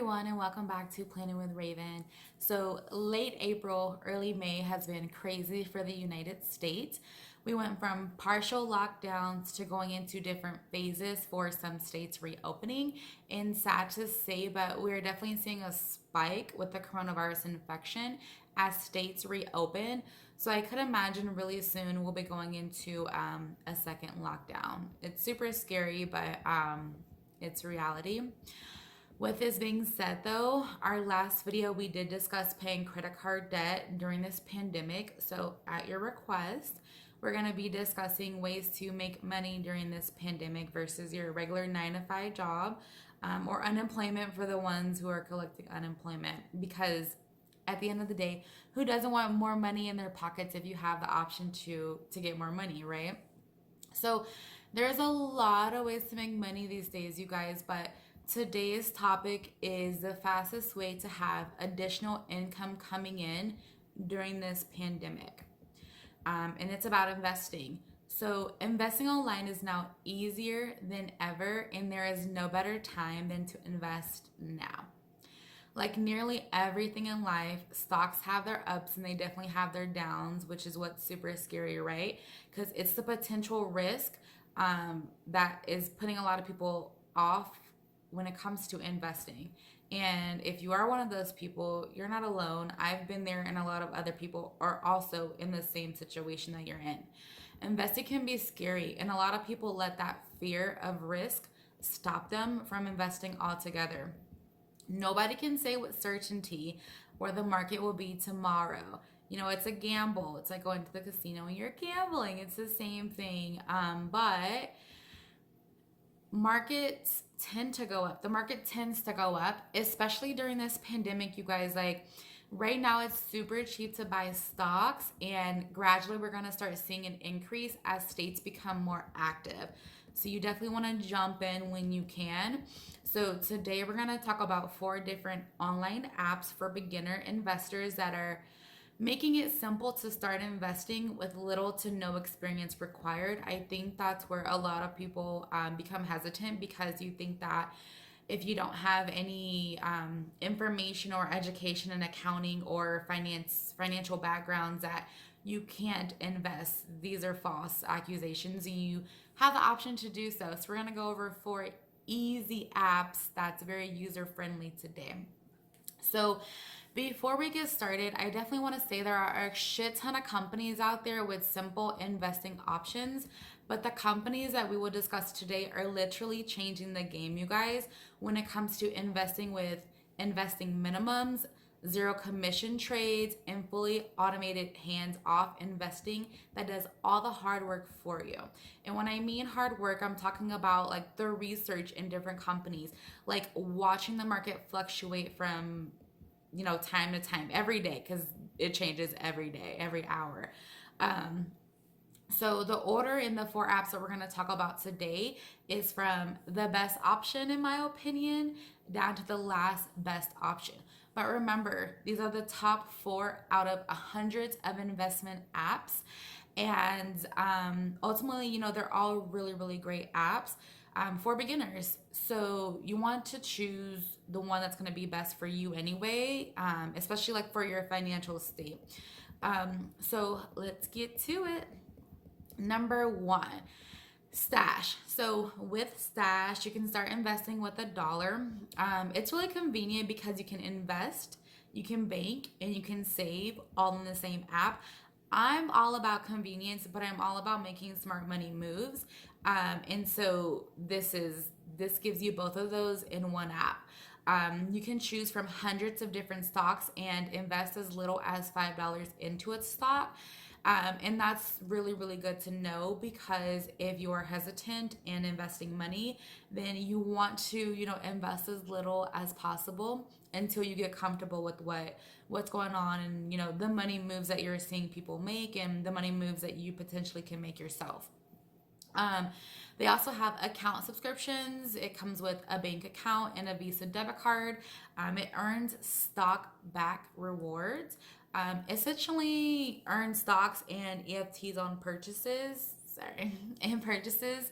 everyone, and welcome back to Planning with Raven. So, late April, early May has been crazy for the United States. We went from partial lockdowns to going into different phases for some states reopening. And sad to say, but we're definitely seeing a spike with the coronavirus infection as states reopen. So, I could imagine really soon we'll be going into a second lockdown. It's super scary, but it's reality. With this being said, though, our last video we did discuss paying credit card debt during this pandemic. So, at your request, we're going to be discussing ways to make money during this pandemic versus your regular 9 to 5 job or unemployment for the ones who are collecting unemployment. Because at the end of the day, who doesn't want more money in their pockets if you have the option to get more money, right? So, there's a lot of ways to make money these days, you guys, but today's topic is the fastest way to have additional income coming in during this pandemic. And it's about investing. So, investing online is now easier than ever, and there is no better time than to invest now. Like nearly everything in life, stocks have their ups and they definitely have their downs, which is what's super scary, right? Because it's the potential risk that is putting a lot of people off when it comes to investing. And if you are one of those people, you're not alone. I've been there, and a lot of other people are also in the same situation that you're in. Investing can be scary, and a lot of people let that fear of risk stop them from investing altogether. Nobody can say with certainty where the market will be tomorrow. You know, it's a gamble. It's like going to the casino and you're gambling. It's the same thing. But markets tend to go up. The market tends to go up, especially during this pandemic, you guys. Like right now, it's super cheap to buy stocks, and gradually we're going to start seeing an increase as states become more active. So you definitely want to jump in when you can. So today we're going to talk about 4 different online apps for beginner investors that are making it simple to start investing with little to no experience required. I think that's where a lot of people become hesitant, because you think that if you don't have any information or education in accounting or financial backgrounds, that you can't invest. These are false accusations. You have the option to do so. So we're going to go over 4 easy apps that's very user friendly today. So before we get started, I definitely want to say there are a shit ton of companies out there with simple investing options, but the companies that we will discuss today are literally changing the game, you guys, when it comes to investing, with investing minimums, zero commission trades, and fully automated hands-off investing that does all the hard work for you. And when I mean hard work, I'm talking about like the research in different companies, like watching the market fluctuate from time to time, every day, because it changes every day, every hour. So the order in the 4 apps that we're going to talk about today is from the best option, in my opinion, down to the last best option. But remember, these are the top 4 out of hundreds of investment apps. And ultimately, they're all really, really great apps for beginners. So you want to choose the one that's going to be best for you anyway, especially like for your financial state. So let's get to it. Number 1, Stash. So with Stash, you can start investing with $1. It's really convenient because you can invest, you can bank, and you can save all in the same app. I'm all about convenience, but I'm all about making smart money moves. And so this gives you both of those in one app. You can choose from hundreds of different stocks and invest as little as $5 into a stock. And that's really, really good to know, because if you're hesitant in investing money, then you want to, invest as little as possible until you get comfortable with what's going on, and, the money moves that you're seeing people make and the money moves that you potentially can make yourself. They also have account subscriptions. It comes with a bank account and a Visa debit card. It earns stock back rewards. Essentially earn stocks and EFTs on purchases. And purchases.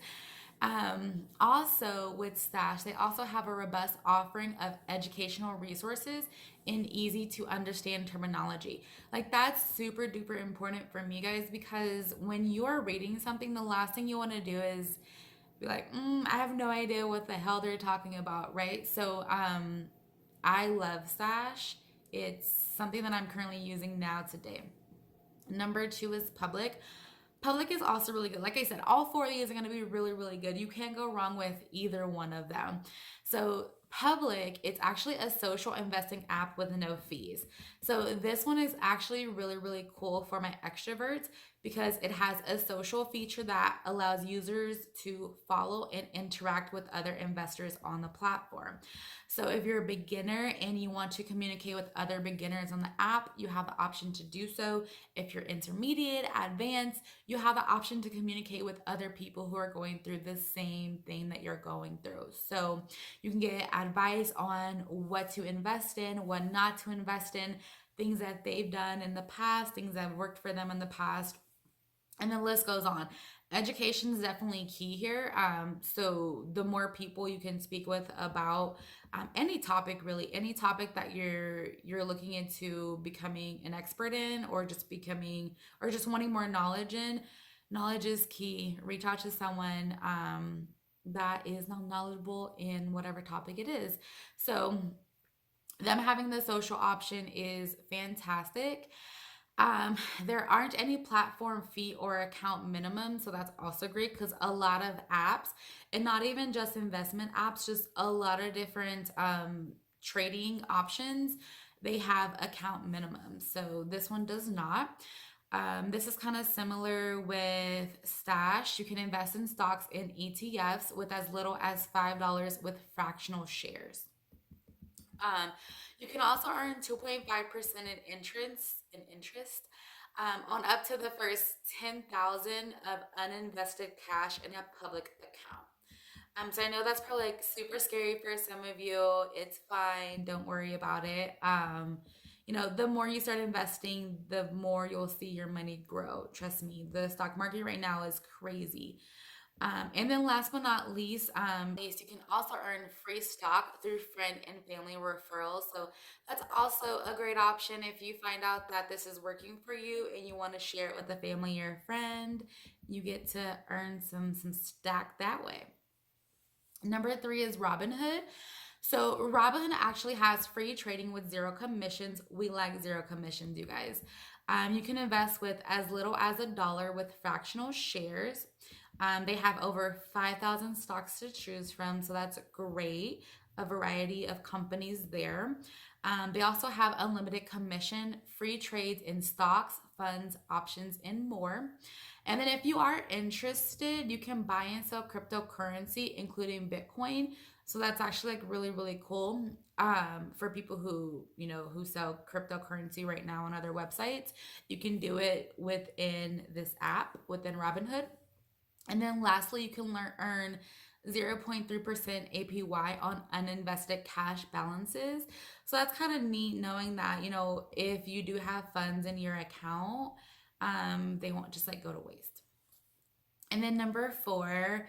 Also, with Stash, they also have a robust offering of educational resources in easy to understand terminology. Like, that's super duper important for me, guys, because when you're reading something, the last thing you want to do is be like, I have no idea what the hell they're talking about, right? So, I love Stash. It's something that I'm currently using now today. Number two is Public. Public is also really good. Like I said, all four of these are going to be really, really good. You can't go wrong with either one of them. So, Public, it's actually a social investing app with no fees. So, this one is actually really, really cool for my extroverts because it has a social feature that allows users to follow and interact with other investors on the platform. So, if you're a beginner and you want to communicate with other beginners on the app, you have the option to do so. If you're intermediate, advanced, you have the option to communicate with other people who are going through the same thing that you're going through. So, you can get advice on what to invest in, what not to invest in, things that they've done in the past, things that have worked for them in the past, and the list goes on. Education is definitely key here. So the more people you can speak with about any topic, really, any topic that you're looking into becoming an expert in, or just becoming, or just wanting more knowledge in, knowledge is key. Reach out to someone that is knowledgeable in whatever topic it is. So them having the social option is fantastic. Um, there aren't any platform fee or account minimum, so that's also great because a lot of apps, and not even just investment apps, just a lot of different trading options, they have account minimums. So this one does not. This is kind of similar with Stash. You can invest in stocks in ETFs with as little as $5 with fractional shares. Um, you can also earn 2.5% in interest on up to the first 10,000 of uninvested cash in a public account. So I know that's probably like super scary for some of you. It's fine. Don't worry about it. The more you start investing, the more you'll see your money grow. Trust me, the stock market right now is crazy. And then last but not least, you can also earn free stock through friend and family referrals. So that's also a great option if you find out that this is working for you and you want to share it with a family or a friend. You get to earn some stack that way. Number three is Robinhood. So Robinhood actually has free trading with zero commissions. We like zero commissions, you guys. You can invest with as little as $1 with fractional shares. They have over 5,000 stocks to choose from, so that's great. A variety of companies there. They also have unlimited commission, free trades in stocks, funds, options, and more. And then if you are interested, you can buy and sell cryptocurrency, including Bitcoin. So that's actually like really, really cool for people who sell cryptocurrency right now on other websites. You can do it within this app, within Robinhood. And then lastly, you can earn 0.3% APY on uninvested cash balances. So that's kind of neat knowing that, if you do have funds in your account, they won't just like go to waste. And then number four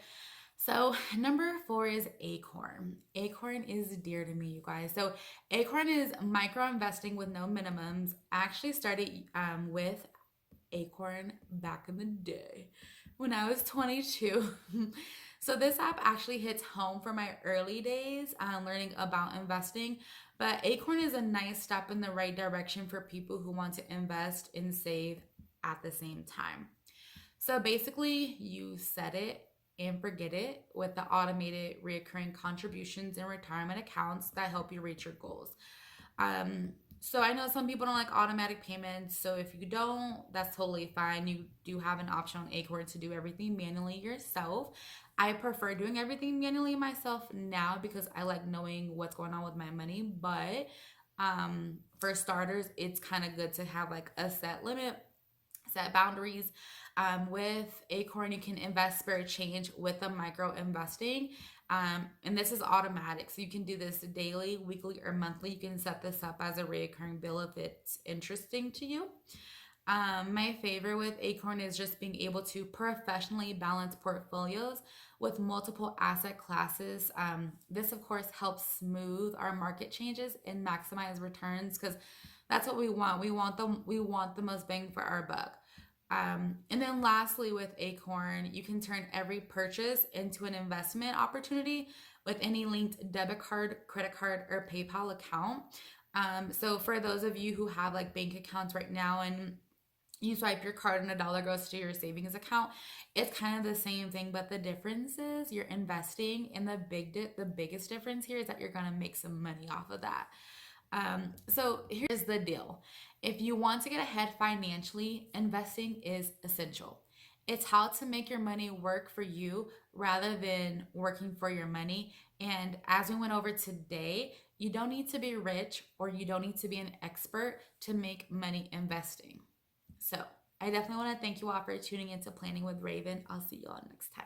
is Acorn. Acorn is dear to me, you guys. So Acorn is micro investing with no minimums. I actually started with Acorn back in the day when I was 22. So this app actually hits home for my early days learning about investing. But Acorn is a nice step in the right direction for people who want to invest and save at the same time. So basically, you set it and forget it with the automated recurring contributions and retirement accounts that help you reach your goals. So I know some people don't like automatic payments. So if you don't, that's totally fine. You do have an option on Acorn to do everything manually yourself. I prefer doing everything manually myself now because I like knowing what's going on with my money. But for starters, it's kind of good to have like a set limit, set boundaries. With Acorn, you can invest spare change with the micro investing. And this is automatic. So you can do this daily, weekly, or monthly. You can set this up as a recurring bill if it's interesting to you. My favorite with Acorn is just being able to professionally balance portfolios with multiple asset classes. This, of course, helps smooth our market changes and maximize returns because that's what we want. We want the most bang for our buck. And then lastly, with Acorn, you can turn every purchase into an investment opportunity with any linked debit card, credit card, or PayPal account. So for those of you who have like bank accounts right now and you swipe your card and a dollar goes to your savings account, it's kind of the same thing, but the difference is you're investing, and the biggest difference here is that you're gonna make some money off of that. So here's the deal. If you want to get ahead financially, investing is essential. It's how to make your money work for you rather than working for your money. And as we went over today, you don't need to be rich or you don't need to be an expert to make money investing. So I definitely want to thank you all for tuning into Planning with Raven. I'll see you all next time.